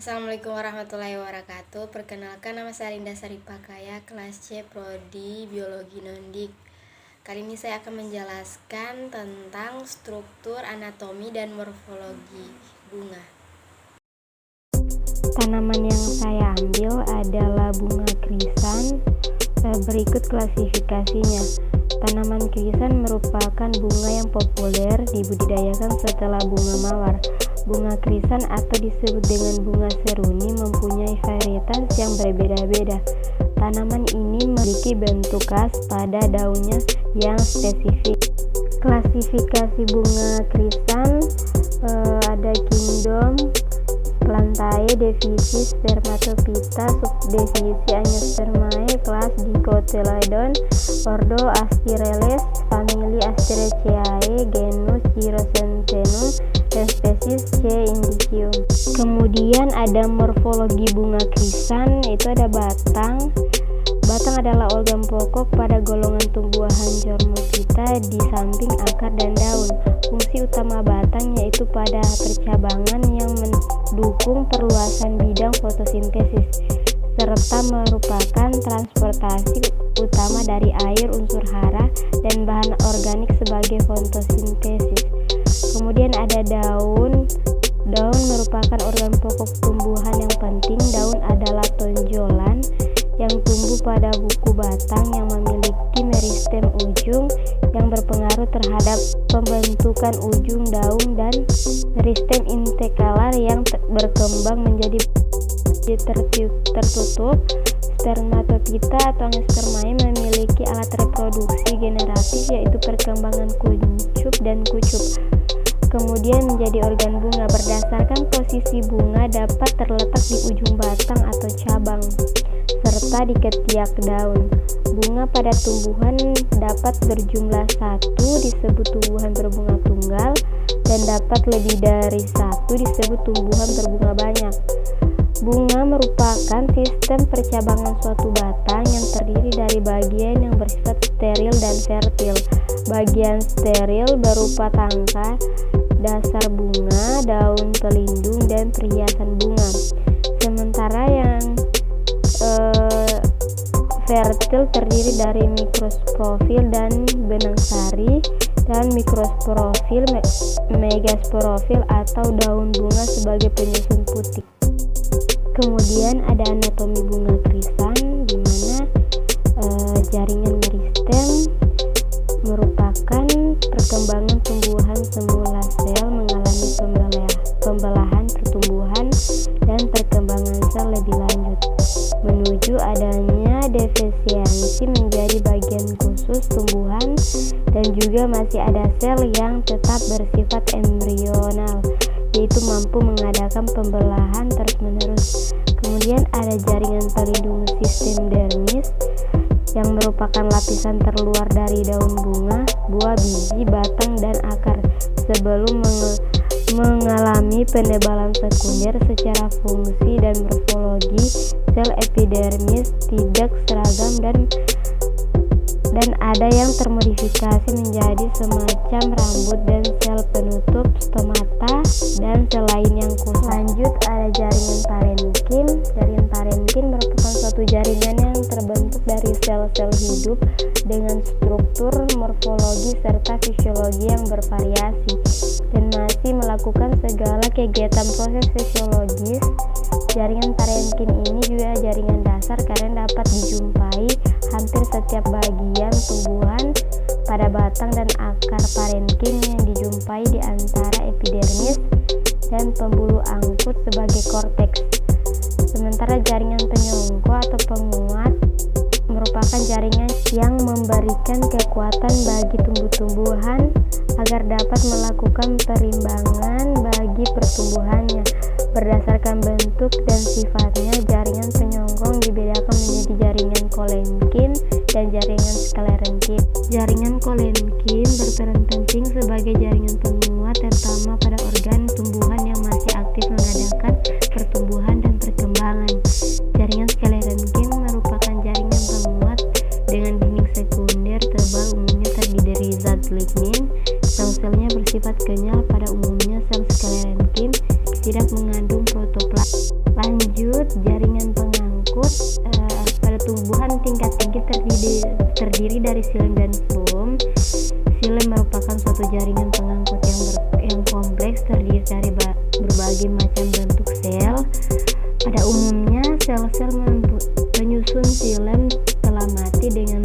Assalamualaikum warahmatullahi wabarakatuh. Perkenalkan, nama saya Linda Saripakaya, kelas C Prodi Biologi Nondik. Kali ini saya akan menjelaskan tentang struktur, anatomi, dan morfologi bunga. Tanaman yang saya ambil adalah bunga krisan. Berikut klasifikasinya. Tanaman krisan merupakan bunga yang populer dibudidayakan setelah bunga mawar. Bunga krisan atau disebut dengan bunga seruni mempunyai varietas yang berbeda-beda. Tanaman ini memiliki bentuk khas pada daunnya yang spesifik. Klasifikasi bunga krisan ada kingdom, Plantae, divisi Spermatophyta, subdivisi Angiospermae, kelas Dicotyledon, ordo Asterales, famili Asteraceae, genus Gyrocentenum, dan spesies C. indicium. Kemudian ada morfologi bunga krisan, itu ada batang. Batang adalah organ pokok pada golongan tumbuhan Chormophyta di samping akar dan daun. Fungsi utama batang yaitu pada percabangan yang mendukung perluasan bidang fotosintesis serta merupakan transportasi utama dari air, unsur hara, dan bahan organik sebagai fotosintesis. Kemudian ada daun. Daun merupakan organ pokok tumbuhan yang penting. Daun adalah tonjolan yang tumbuh pada buku batang yang memiliki meristem ujung yang berpengaruh terhadap pembentukan ujung daun, dan meristem interkalar yang berkembang menjadi tertutup. Spermatophyta atau Angiospermae memiliki alat reproduksi generatif yaitu perkembangan kuncup dan kucup. Kemudian menjadi organ bunga. Berdasarkan posisi bunga dapat terletak di ujung batang atau cabang serta di ketiak daun. Bunga pada tumbuhan dapat berjumlah satu disebut tumbuhan berbunga tunggal, dan dapat lebih dari satu disebut tumbuhan berbunga banyak. Bunga merupakan sistem percabangan suatu batang yang terdiri dari bagian yang bersifat steril dan fertil. Bagian steril berupa tangkai, dasar bunga, daun pelindung, dan perhiasan bunga. Sementara yang fertil terdiri dari mikrosporofil dan benang sari, dan mikrosporofil, megasporofil atau daun bunga sebagai penyusun putih. Kemudian ada anatomi bunga krisan, di mana jaringan meristem merupakan perkembangan tumbuhan semula sel mengalami pembelahan pertumbuhan dan perkembangan sel lebih lanjut menuju adanya divisiasi menjadi bagian khusus tumbuhan, dan juga masih ada sel yang tetap bersifat embrional yaitu mampu mengadakan pembelahan terus-menerus. Kemudian ada jaringan pelindung sistem dermis yang merupakan lapisan terluar dari daun bunga, buah, biji, batang, dan akar sebelum mengalami penebalan sekunder. Secara fungsi dan morfologi, sel epidermis tidak seragam dan ada yang termodifikasi menjadi semacam rambut dan sel penutup stomata dan sel lain yang khusus. Lanjut ada jaringan parenkim. Jaringan parenkim merupakan suatu jaringan yang terbentuk dari sel-sel hidup dengan struktur, morfologi, serta fisiologi yang bervariasi dan masih melakukan segala kegiatan proses fisiologis. Jaringan parenkim ini juga jaringan dasar karena dapat dijumpai hampir setiap bagian tumbuhan pada batang dan akar parenkim yang dijumpai di antara epidermis dan pembuluh angkut sebagai korteks. Sementara jaringan penyongko atau penguat merupakan jaringan yang memberikan kekuatan bagi tumbuh-tumbuhan agar dapat melakukan perimbangan bagi pertumbuhannya. Berdasarkan bentuk dan sifatnya, jaringan penyongkong dibedakan menjadi jaringan kolenkin dan jaringan sklerenkim. Jaringan kolenkin berperan penting sebagai jaringan penguat terutama pada organ tumbuhan yang masih aktif mengadakan pertumbuhan dan perkembangan. Jaringan sklerenkim merupakan jaringan penguat dengan dinding sekunder tebal, umumnya terdiri dari zat lignin. Sel-selnya bersifat kenyal, pada umumnya sel sklerenkim tidak mengandung protoplasma. Pada tumbuhan tingkat tinggi terdiri dari xilem dan floem. Xilem merupakan suatu jaringan pengangkut yang kompleks, terdiri dari berbagai macam bentuk sel. Pada umumnya, sel-sel penyusun xilem telah mati dengan